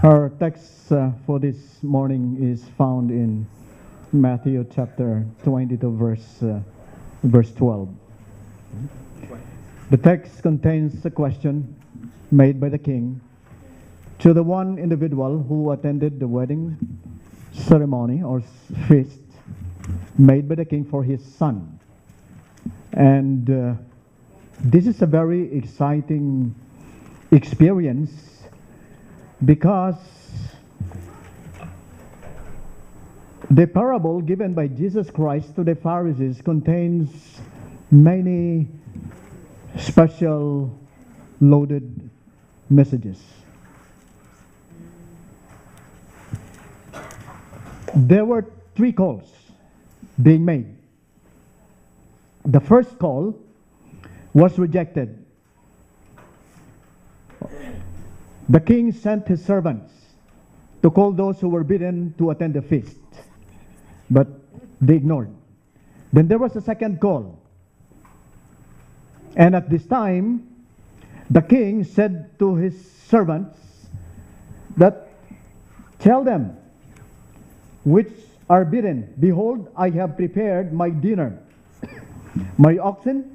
Our text for this morning is found in Matthew chapter 22, verse 12. The text contains a question made by the king to the one individual who attended the wedding ceremony or feast made by the king for his son. And this is a very exciting experience because the parable given by Jesus Christ to the Pharisees contains many special loaded messages. There were 3 calls being made. The first call was rejected. The king sent his servants to call those who were bidden to attend the feast, but they ignored. Then there was a second call. And at this time, the king said to his servants that, "Tell them which are bidden, behold, I have prepared my dinner. My oxen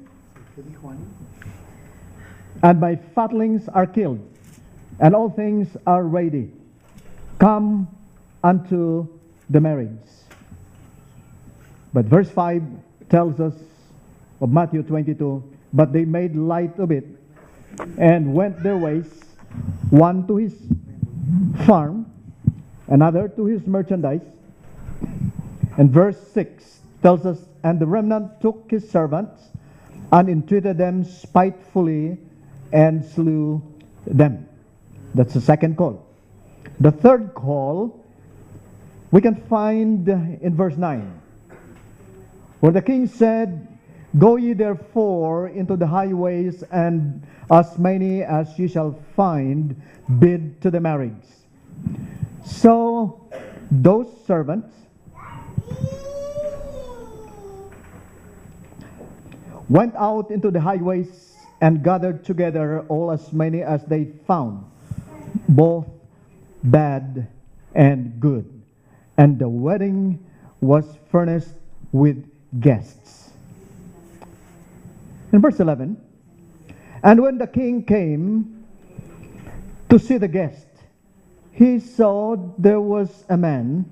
and my fatlings are killed, and all things are ready. Come unto the marriage." But verse 5 tells us of Matthew 22, "But they made light of it and went their ways, one to his farm, another to his merchandise." And verse 6 tells us, "And the remnant took his servants and entreated them spitefully and slew them." That's the second call. The third call we can find in verse 9, where the king said, "Go ye therefore into the highways, and as many as ye shall find, bid to the marriage." So those servants went out into the highways and gathered together all as many as they found, both bad and good. And the wedding was furnished with guests. In verse 11, "And when the king came to see the guest, he saw there was a man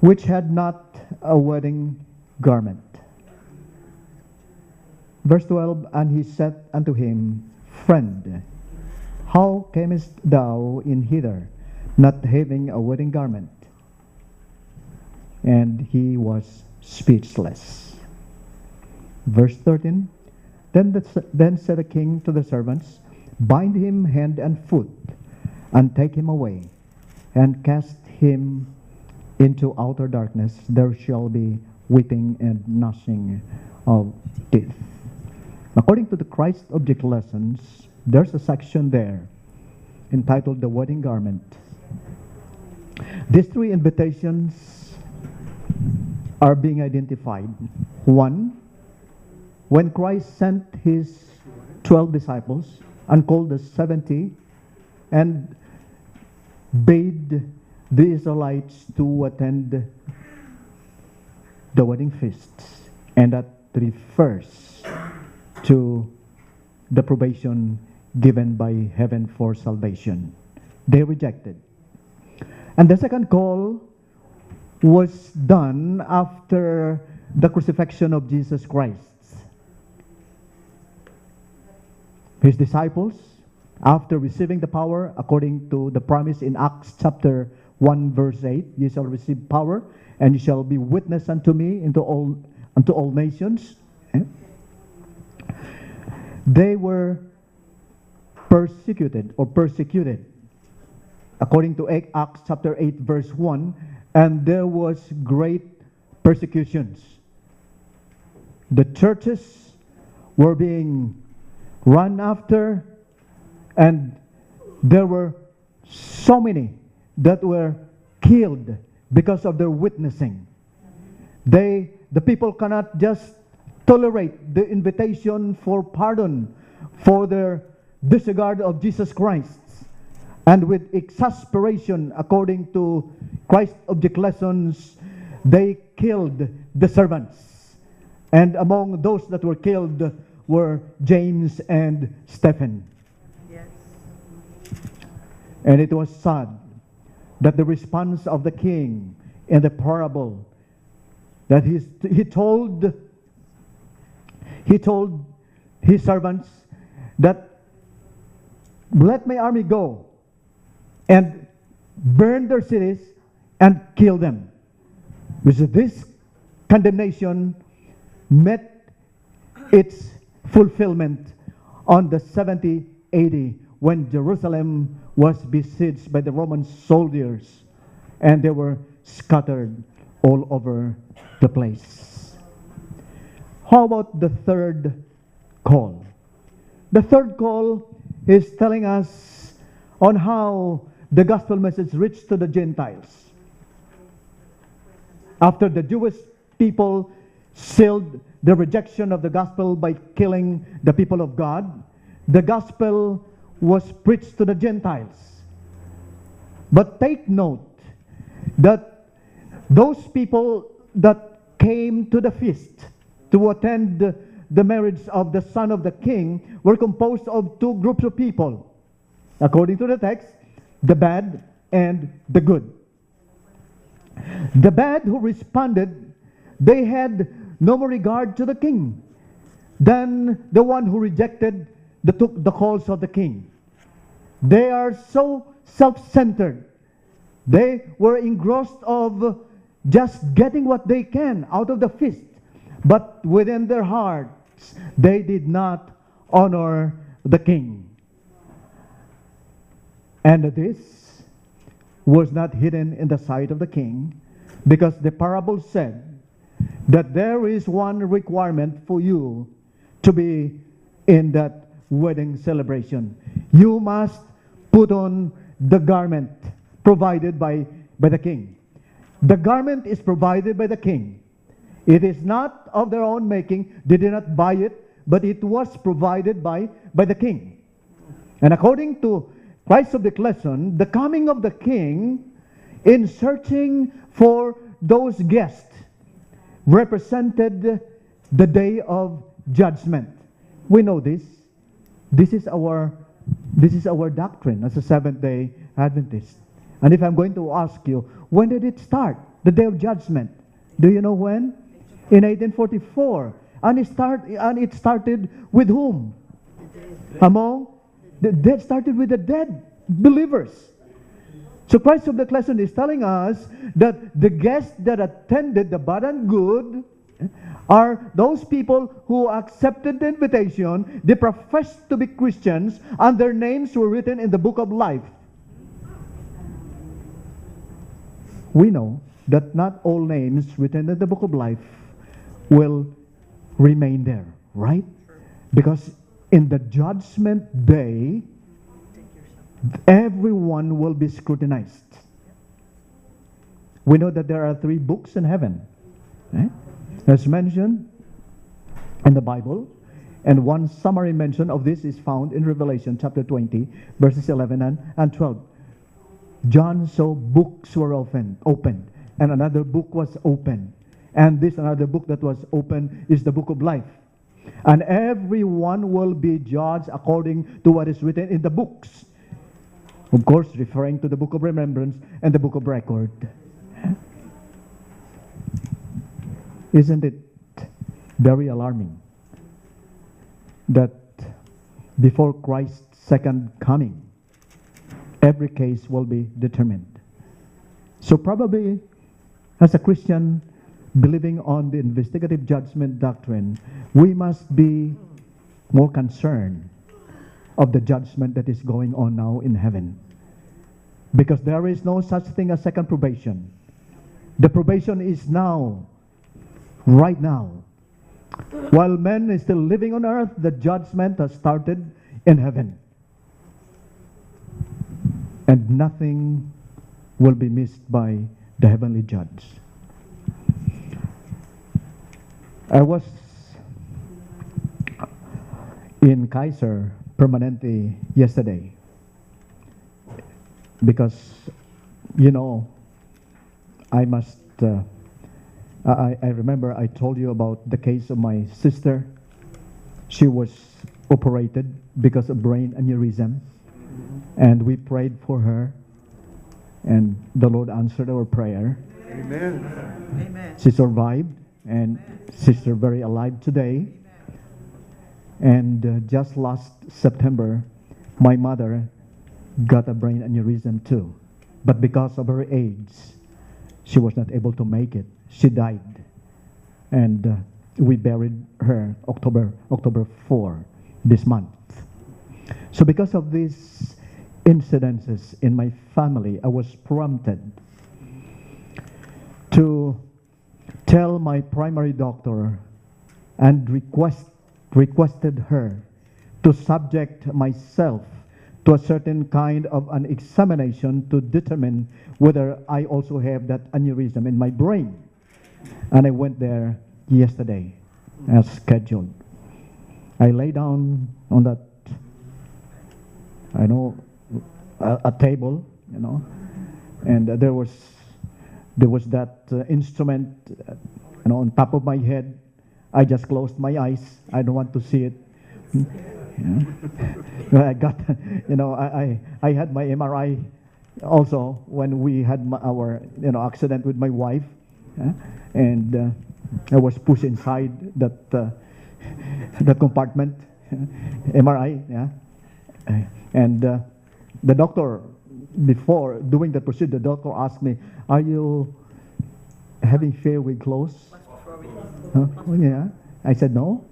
which had not a wedding garment." Verse 12, "And he said unto him, Friend, how camest thou in hither, not having a wedding garment?" And he was speechless. Verse 13, Then said the king to the servants, Bind him hand and foot, and take him away, and cast him into outer darkness. There shall be weeping and gnashing of teeth. According to the Christ Object Lessons, there's a section there entitled The Wedding Garment. These 3 invitations are being identified. 1, when Christ sent his 12 disciples and called the 70 and bade the Israelites to attend the wedding feast, and that refers to the probation given by heaven for salvation. They rejected. And the second call was done after the crucifixion of Jesus Christ. His disciples, after receiving the power according to the promise in Acts chapter 1 verse 8, "Ye shall receive power, and ye shall be witness unto me unto all nations." They were persecuted according to Acts chapter 8 verse 1, and there was great persecutions. The churches were being run after, and there were so many that were killed because of their witnessing. The people cannot just tolerate the invitation for pardon for their disregard of Jesus Christ, and with exasperation, according to Christ's object lessons, they killed the servants. And among those that were killed were James and Stephen. Yes. And it was sad that the response of the king in the parable, that he told his servants that, let my army go and burn their cities and kill them. Because this condemnation met its fulfillment on the 70 AD, when Jerusalem was besieged by the Roman soldiers and they were scattered all over the place. How about the third call? The third call is telling us on how the gospel message reached to the Gentiles. After the Jewish people sealed the rejection of the gospel by killing the people of God, the gospel was preached to the Gentiles. But take note that those people that came to the feast to attend the marriage of the son of the king were composed of two groups of people. According to the text, the bad and the good. The bad who responded, they had no more regard to the king than the one who rejected the calls of the king. They are so self-centered. They were engrossed of just getting what they can out of the feast. But within their hearts, they did not honor the king. And this was not hidden in the sight of the king, because the parable said that there is one requirement for you to be in that wedding celebration. You must put on the garment provided by the king. The garment is provided by the king. It is not of their own making. They did not buy it, but it was provided by the king. And according to Christ's object lesson, the coming of the king in searching for those guests represented the day of judgment. We know this. This is our doctrine as a Seventh-day Adventist. And if I'm going to ask you, when did it start? The day of judgment. Do you know when? In 1844. And it started with whom? It started with the dead believers. So Christ's object lesson is telling us that the guests that attended the bad and good are those people who accepted the invitation. They professed to be Christians, and their names were written in the book of life. We know that not all names written in the book of life will remain there, right? Because in the judgment day, everyone will be scrutinized. We know that there are 3 books in heaven, right? As mentioned in the Bible, and one summary mention of this is found in Revelation chapter 20, verses 11 and 12. John saw books were opened, and another book was opened. And this another book that was opened is the book of life. And everyone will be judged according to what is written in the books. Of course, referring to the book of remembrance and the book of record. Isn't it very alarming that before Christ's second coming, every case will be determined? So probably, as a Christian believing on the investigative judgment doctrine, we must be more concerned of the judgment that is going on now in heaven. Because there is no such thing as second probation. The probation is now, right now. While men is still living on earth, the judgment has started in heaven. And nothing will be missed by the heavenly judge. I was in Kaiser Permanente yesterday because, you know, I must, I remember I told you about the case of my sister. She was operated because of brain aneurysm, and we prayed for her, and the Lord answered our prayer. Amen. Amen. She survived, and sister very alive today. And just last September, my mother got a brain aneurysm too. But because of her age, she was not able to make it. She died. And we buried her October 4 this month. So because of these incidences in my family, I was prompted to tell my primary doctor and requested her to subject myself to a certain kind of an examination to determine whether I also have that aneurysm in my brain. And I went there yesterday as scheduled. I lay down on that, I know, a table, you know, and there was that instrument, you know, on top of my head. I just closed my eyes. I don't want to see it. Yeah. I got, you know, I had my MRI also when we had our, you know, accident with my wife, and I was pushed inside that that compartment, MRI, yeah, and the doctor, before doing the procedure, the doctor asked me, "Are you having fear with clothes?" Oh, yeah. I said no.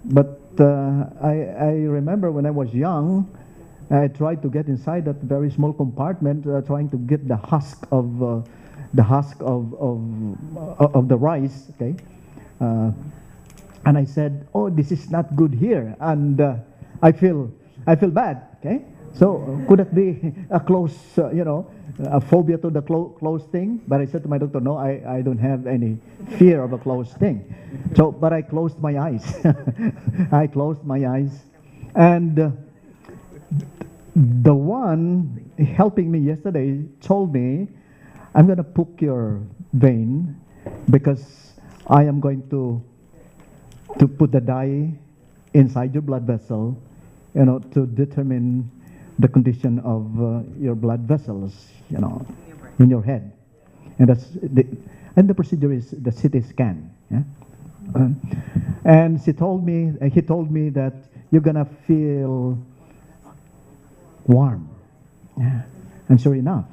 But I remember when I was young, I tried to get inside that very small compartment, trying to get the husk of the rice. Okay, and I said, "Oh, this is not good here," and I feel bad. Okay, so could it be a close, you know, a phobia to the closed thing? But I said to my doctor, no, I don't have any fear of a closed thing. So, but I closed my eyes. I closed my eyes. And the one helping me yesterday told me, I'm going to poke your vein because I am going to put the dye inside your blood vessel, you know, to determine the condition of your blood vessels, you know, in your head. And the procedure is the CT scan. Yeah? And he told me that you're gonna feel warm. Yeah. And sure enough,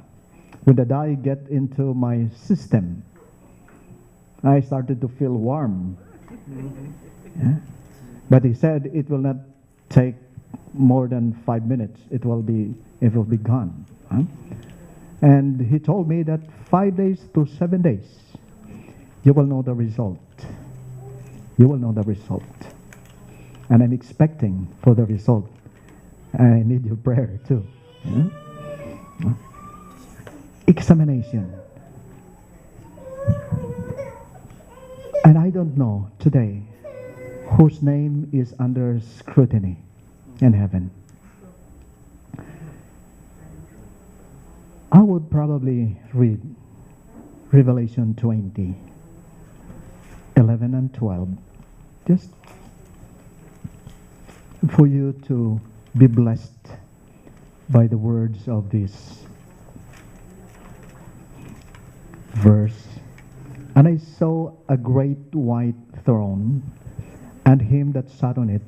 when the dye get into my system, I started to feel warm. Yeah? But he said it will not take more than 5 minutes. It will be gone. Huh? And he told me that 5 days to 7 days, you will know the result. You will know the result. And I'm expecting for the result. I need your prayer too. Yeah? Examination. And I don't know today whose name is under scrutiny in heaven. I would probably read Revelation 20, 11 and 12, just for you to be blessed by the words of this verse. And I saw a great white throne, and him that sat on it,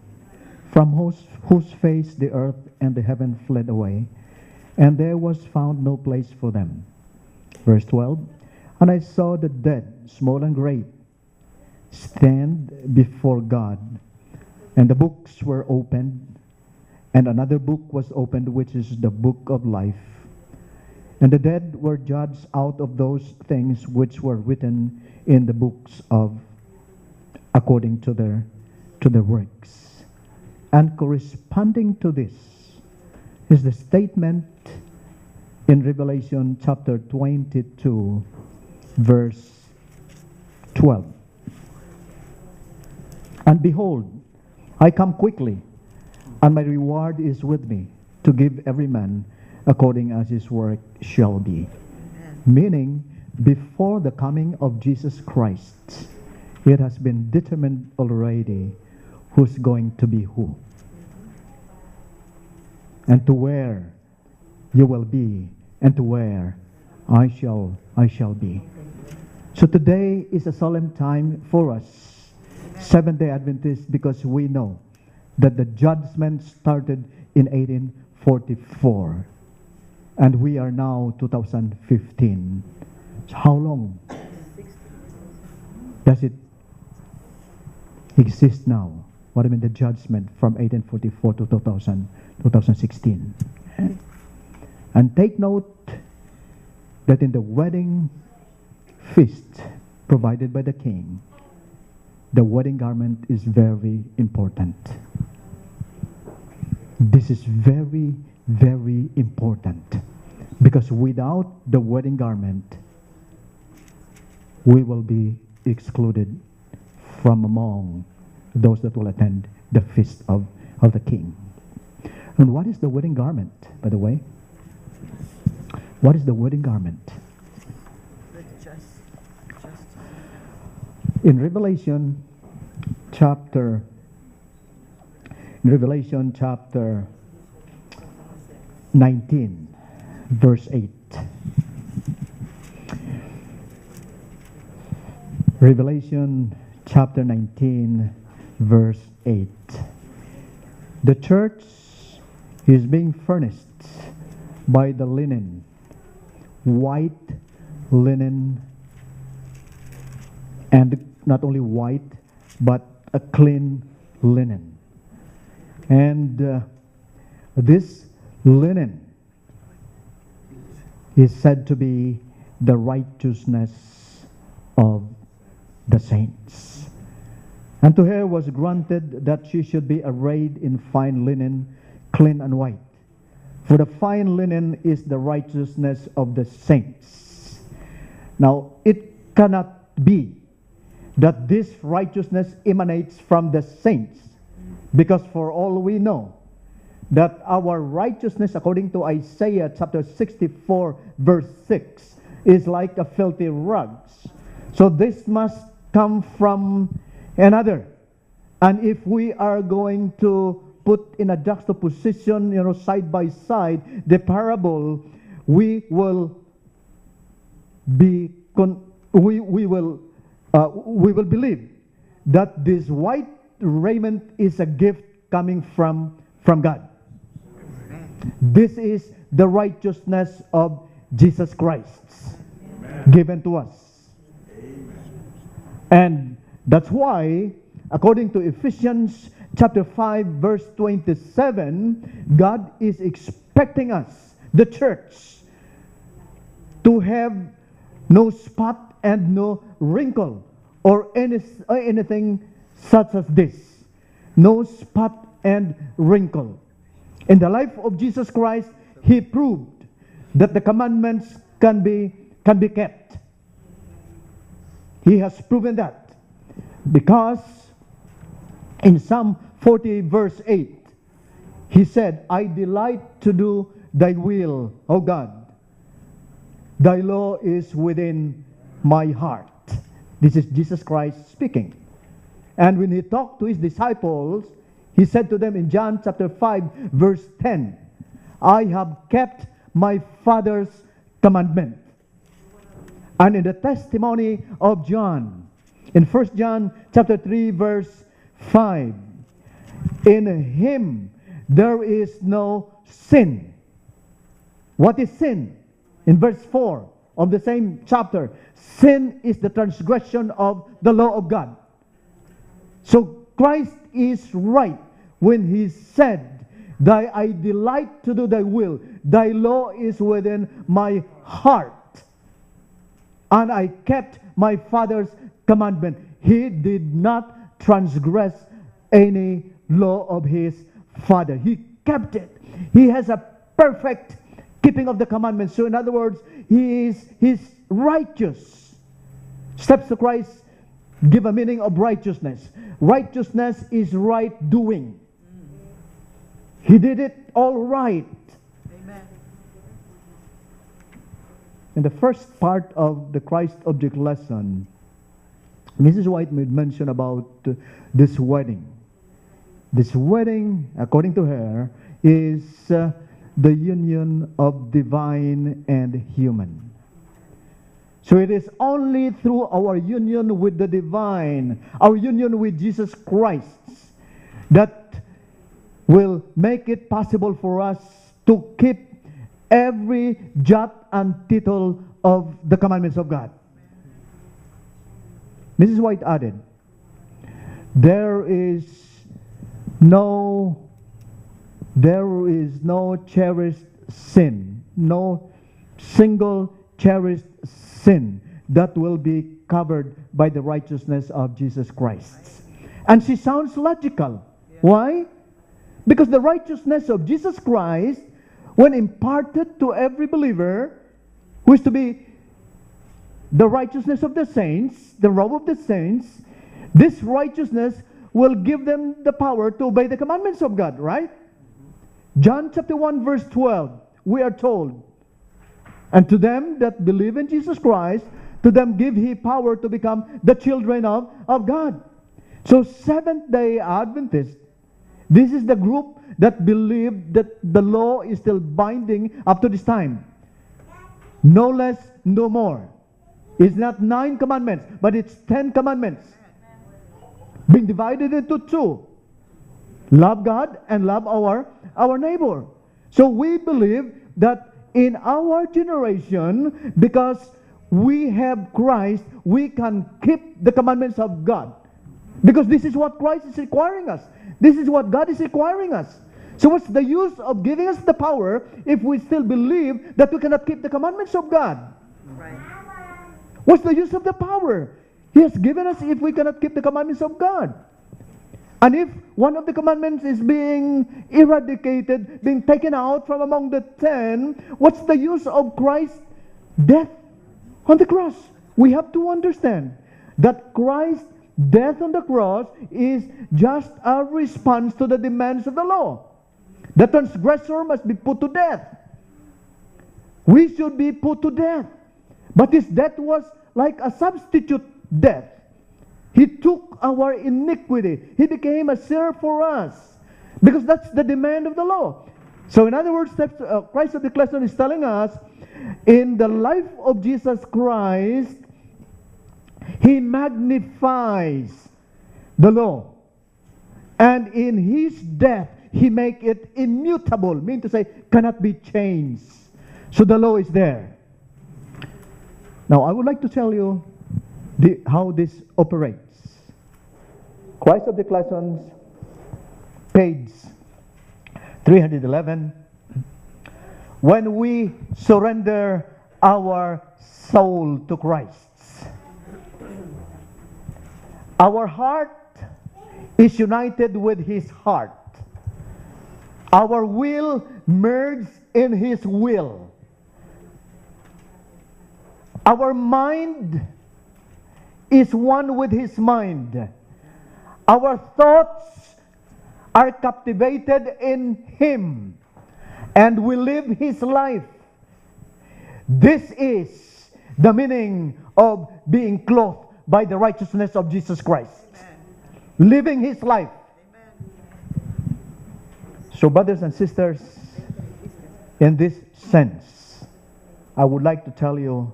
from whose face the earth and the heaven fled away, and there was found no place for them. Verse 12, and I saw the dead, small and great, stand before God, and the books were opened, and another book was opened, which is the book of life. And the dead were judged out of those things which were written in the books of, according to their works. And corresponding to this is the statement in Revelation chapter 22, verse 12. And behold, I come quickly, and my reward is with me, to give every man according as his work shall be. Meaning, before the coming of Jesus Christ, it has been determined already who's going to be who, and to where you will be, and to where I shall be. So today is a solemn time for us, Seventh-day Adventists, because we know that the judgment started in 1844, and we are now 2015. So how long does it exist now? What I mean, the judgment from 1844 to 2016. And take note that in the wedding feast provided by the king, the wedding garment is very important. This is very, very important, because without the wedding garment, we will be excluded from among those that will attend the feast of the king. And what is the wedding garment, by the way? What is the wedding garment? In Revelation chapter 19, verse 8. Revelation chapter 19, verse 8. The church is being furnished by the linen, white linen, and not only white, but a clean linen. And this linen is said to be the righteousness of the saints. And to her was granted that she should be arrayed in fine linen, clean and white. For the fine linen is the righteousness of the saints. Now, it cannot be that this righteousness emanates from the saints, because for all we know that our righteousness, according to Isaiah chapter 64 verse 6, is like a filthy rags. So this must come from another. And if we are going to put in a juxtaposition, side by side, the parable, we will believe that this white raiment is a gift coming from God. This is the righteousness of Jesus Christ. Amen. Given to us. Amen. And that's why, according to Ephesians chapter 5 verse 27, God is expecting us, the church, to have no spot and no wrinkle or anything such as this. No spot and wrinkle. In the life of Jesus Christ, He proved that the commandments can be kept. He has proven that, because in Psalm 40 verse 8, He said, I delight to do Thy will, O God. Thy law is within my heart. This is Jesus Christ speaking. And when He talked to His disciples, He said to them in John chapter 5 verse 10, I have kept my Father's commandment. And in the testimony of John, in 1 John chapter 3 verse 5, in Him there is no sin. What is sin? In verse 4 of the same chapter, sin is the transgression of the law of God. So Christ is right when He said, I delight to do Thy will. Thy law is within my heart. And I kept my Father's commandment. He did not transgress any law of His Father. He kept it. He has a perfect keeping of the commandments. So in other words, He's righteous. Steps to Christ give a meaning of righteousness. Righteousness is right doing. He did it all right. Amen. In the first part of the Christ object lesson, Mrs. White made mention about this wedding. This wedding, according to her, is the union of divine and human. So it is only through our union with the divine, our union with Jesus Christ, that will make it possible for us to keep every jot and tittle of the commandments of God. Mrs. White added, there is no cherished sin, no single cherished sin that will be covered by the righteousness of Jesus Christ. And she sounds logical. Why? Because the righteousness of Jesus Christ, when imparted to every believer, who is to be the righteousness of the saints, the robe of the saints, this righteousness will give them the power to obey the commandments of God, right? John chapter 1 verse 12, we are told, and to them that believe in Jesus Christ, to them give he power to become the children of God. So Seventh-day Adventists, this is the group that believe that the law is still binding up to this time. No less, no more. It's not 9 commandments, but it's 10 commandments, being divided into 2. Love God and love our neighbor. So we believe that in our generation, because we have Christ, we can keep the commandments of God. Because this is what Christ is requiring us. This is what God is requiring us. So what's the use of giving us the power if we still believe that we cannot keep the commandments of God? Right. What's the use of the power He has given us if we cannot keep the commandments of God? And if one of the commandments is being eradicated, being taken out from among the 10, what's the use of Christ's death on the cross? We have to understand that Christ's death on the cross is just a response to the demands of the law. The transgressor must be put to death. We should be put to death. But his death was like a substitute death. He took our iniquity. He became a sinner for us. Because that's the demand of the law. So in other words, Christ of the lesson is telling us, in the life of Jesus Christ, He magnifies the law. And in His death, He make it immutable, meaning to say, cannot be changed. So the law is there. Now, I would like to tell you how this operates. Christ of the Lessons, page 311. When we surrender our soul to Christ, our heart is united with His heart. Our will merges in His will. Our mind is one with His mind. Our thoughts are captivated in Him, and we live His life. This is the meaning of being clothed by the righteousness of Jesus Christ. Amen. Living His life. Amen. So, brothers and sisters, in this sense, I would like to tell you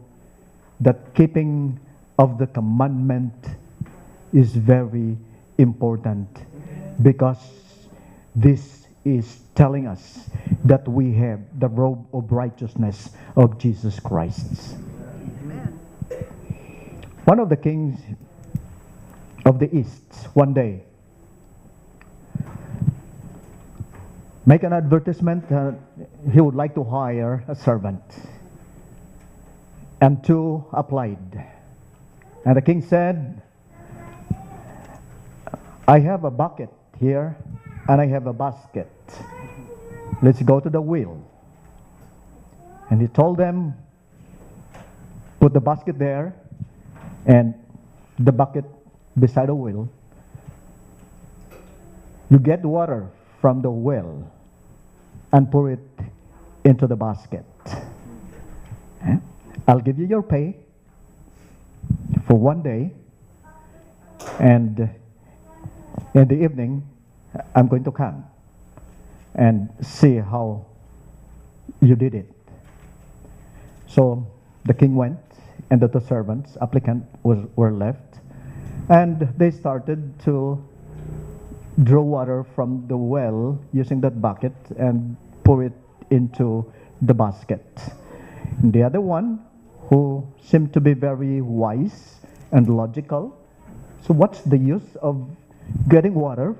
that keeping of the commandment is very important, because this is telling us that we have the robe of righteousness of Jesus Christ. Amen. One of the kings of the East one day make an advertisement. He would like to hire a servant, and 2 applied. And the king said, I have a bucket here and I have a basket. Let's go to the wheel. And he told them, put the basket there and the bucket beside the wheel. You get water from the well. and pour it into the basket. I'll give you your pay for one day, and in the evening, I'm going to come and see how you did it. So the king went, and the two servants, were left, and they started to draw water from the well using that bucket and pour it into the basket. And the other one, who seemed to be very wise and logical, so what's the use of getting water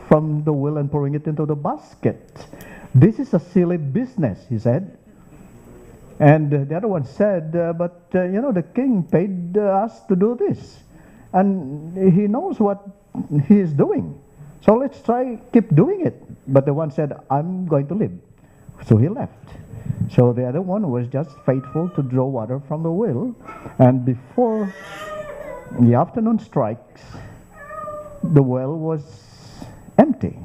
from the well and pouring it into the basket? This is a silly business, he said. And the other one said, but the king paid us to do this, and he knows what he is doing. So let's keep doing it. But the one said, I'm going to leave. So he left. So the other one was just faithful to draw water from the well. And before the afternoon strikes, the well was empty.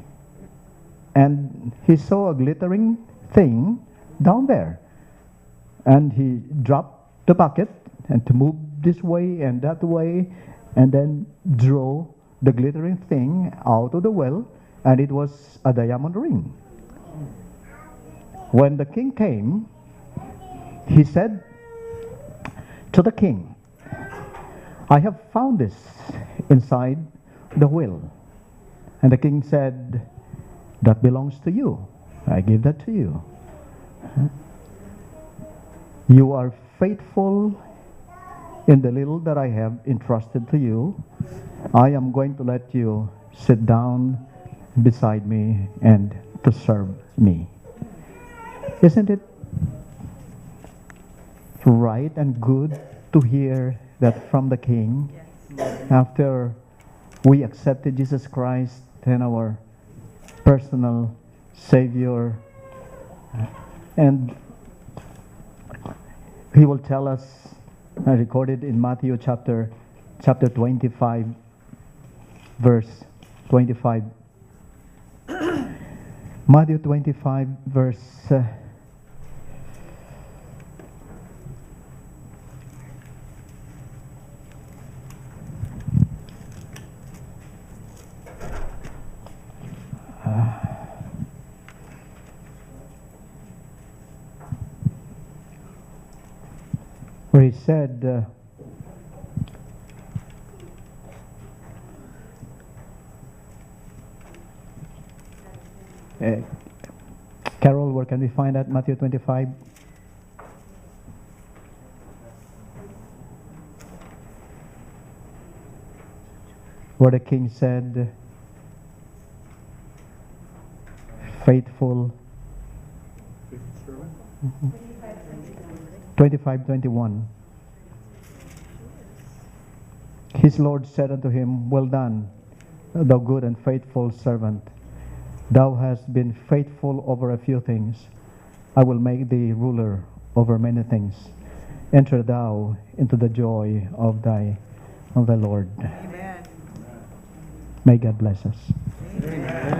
And he saw a glittering thing down there. And he dropped the bucket and to move this way and that way, and then draw the glittering thing out of the well, and it was a diamond ring. When the king came, he said to the king, I have found this inside the well. And the king said, that belongs to you. I give that to you. You are faithful in the little that I have entrusted to you. I am going to let you sit down beside me and to serve me. Isn't it right and good to hear that from the king? Yes. After we accepted Jesus Christ and our personal Savior, and he will tell us, recorded in Matthew chapter 25, verse 25. Matthew 25, verse where he said, Carol, where can we find that? Matthew 25. Where the king said, faithful. 25:21. His Lord said unto him, well done, thou good and faithful servant. Thou hast been faithful over a few things. I will make thee ruler over many things. Enter thou into the joy of thy Lord. Amen. May God bless us. Amen.